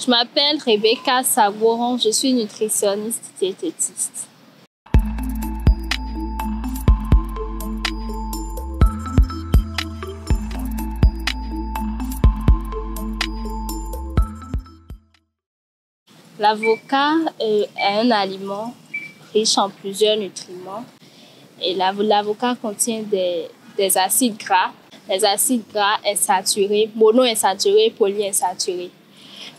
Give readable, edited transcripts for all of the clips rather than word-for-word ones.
Je m'appelle Rebecca Sagoron, je suis nutritionniste diététiste. L'avocat est un aliment riche en plusieurs nutriments et l'avocat contient des acides gras, les acides gras insaturés, monoinsaturés et polyinsaturés.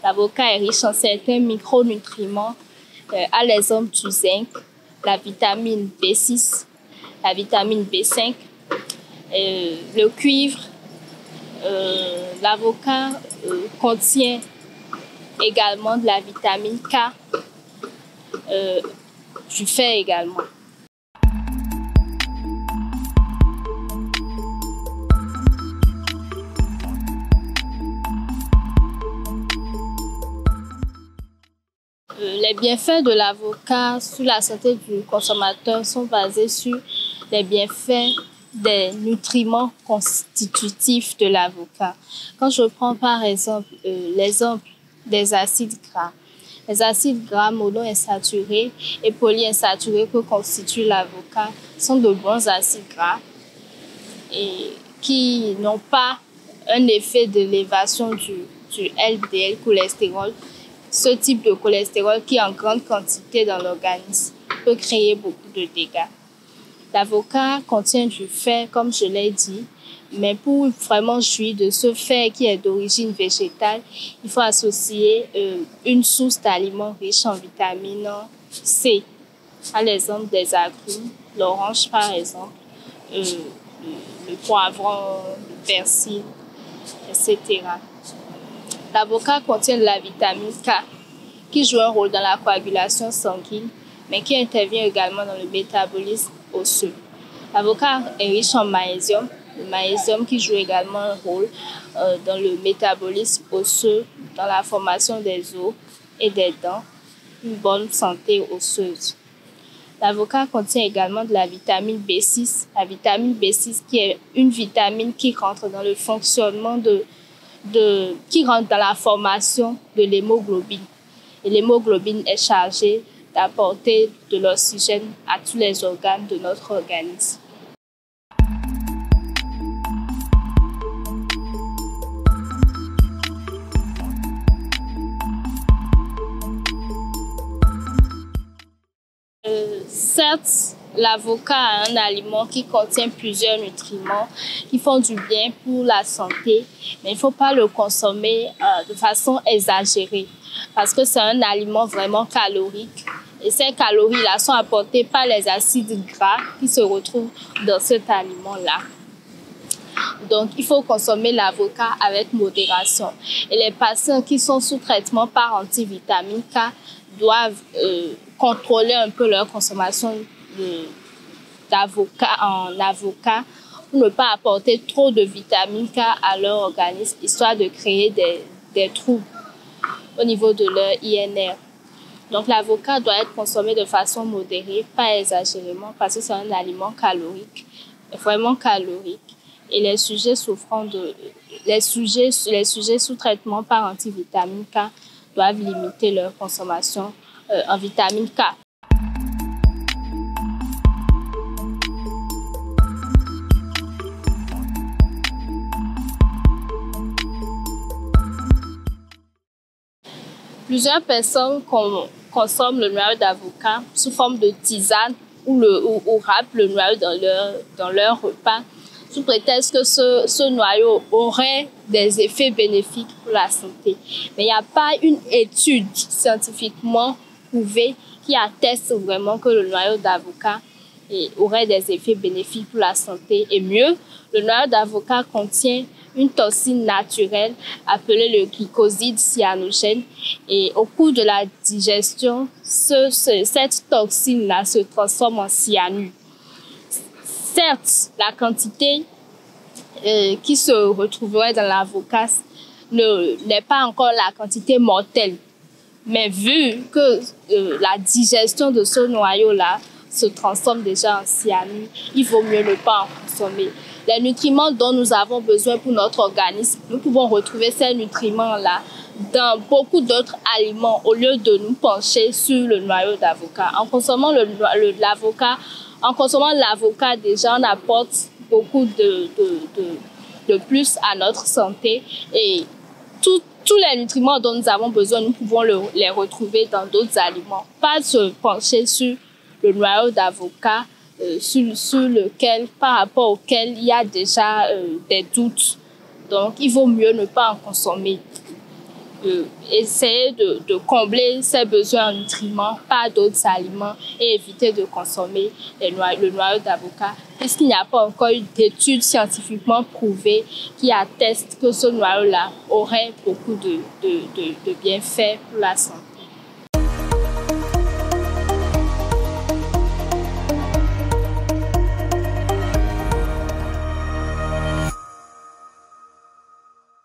L'avocat est riche en certains micronutriments, à l'exemple du zinc, la vitamine B6, la vitamine B5, le cuivre. L'avocat contient également de la vitamine K, du fer également. Les bienfaits de l'avocat sur la santé du consommateur sont basés sur les bienfaits des nutriments constitutifs de l'avocat. Quand je prends par exemple l'exemple des acides gras, les acides gras monoinsaturés et polyinsaturés que constitue l'avocat sont de bons acides gras et qui n'ont pas un effet d'élévation du LDL cholestérol. Ce type de cholestérol qui, en grande quantité dans l'organisme, peut créer beaucoup de dégâts. L'avocat contient du fer, comme je l'ai dit, mais pour vraiment jouir de ce fer qui est d'origine végétale, il faut associer une source d'aliments riches en vitamine C, à l'exemple des agrumes, l'orange par exemple, le poivron, le persil, etc. L'avocat contient de la vitamine K, qui joue un rôle dans la coagulation sanguine, mais qui intervient également dans le métabolisme osseux. L'avocat est riche en magnésium, le magnésium qui joue également un rôle dans le métabolisme osseux, dans la formation des os et des dents, une bonne santé osseuse. L'avocat contient également de la vitamine B6, la vitamine B6 qui est une vitamine qui rentre dans le fonctionnement qui rentre dans la formation de l'hémoglobine. Et l'hémoglobine est chargée d'apporter de l'oxygène à tous les organes de notre organisme. Certes, l'avocat est un aliment qui contient plusieurs nutriments qui font du bien pour la santé, mais il ne faut pas le consommer de façon exagérée parce que c'est un aliment vraiment calorique et ces calories-là sont apportées par les acides gras qui se retrouvent dans cet aliment-là. Donc, il faut consommer l'avocat avec modération. Et les patients qui sont sous traitement par antivitamine K doivent contrôler un peu leur consommation d'avocat en avocat pour ne pas apporter trop de vitamine K à leur organisme, histoire de créer des troubles au niveau de leur INR. Donc, l'avocat doit être consommé de façon modérée, pas exagérément, parce que c'est un aliment calorique, vraiment calorique. Et les sujets sous traitement par antivitamine K doivent limiter leur consommation en vitamine K. Plusieurs personnes consomment le noyau d'avocat sous forme de tisane ou râpent le noyau dans leur repas, sous prétexte que ce noyau aurait des effets bénéfiques pour la santé. Mais il n'y a pas une étude scientifiquement prouvée qui atteste vraiment que le noyau d'avocat aurait des effets bénéfiques pour la santé. Et mieux, le noyau d'avocat contient une toxine naturelle appelée le glycoside cyanogène. Et au cours de la digestion, cette toxine-là se transforme en cyanure. Certes, la quantité qui se retrouverait dans l'avocat n'est pas encore la quantité mortelle. Mais vu que la digestion de ce noyau-là se transforme déjà en cyanure, il vaut mieux ne pas en consommer. Les nutriments dont nous avons besoin pour notre organisme, nous pouvons retrouver ces nutriments-là dans beaucoup d'autres aliments au lieu de nous pencher sur le noyau d'avocat. En consommant l'avocat, déjà, on apporte beaucoup de plus à notre santé et tous les nutriments dont nous avons besoin, nous pouvons les retrouver dans d'autres aliments. Pas se pencher sur le noyau d'avocat sur lequel, par rapport auquel il y a déjà des doutes. Donc, il vaut mieux ne pas en consommer. Essayer de combler ses besoins en nutriments par d'autres aliments et éviter de consommer le noyau d'avocat, puisqu'il n'y a pas encore eu d'études scientifiquement prouvées qui attestent que ce noyau-là aurait beaucoup de bienfaits pour la santé.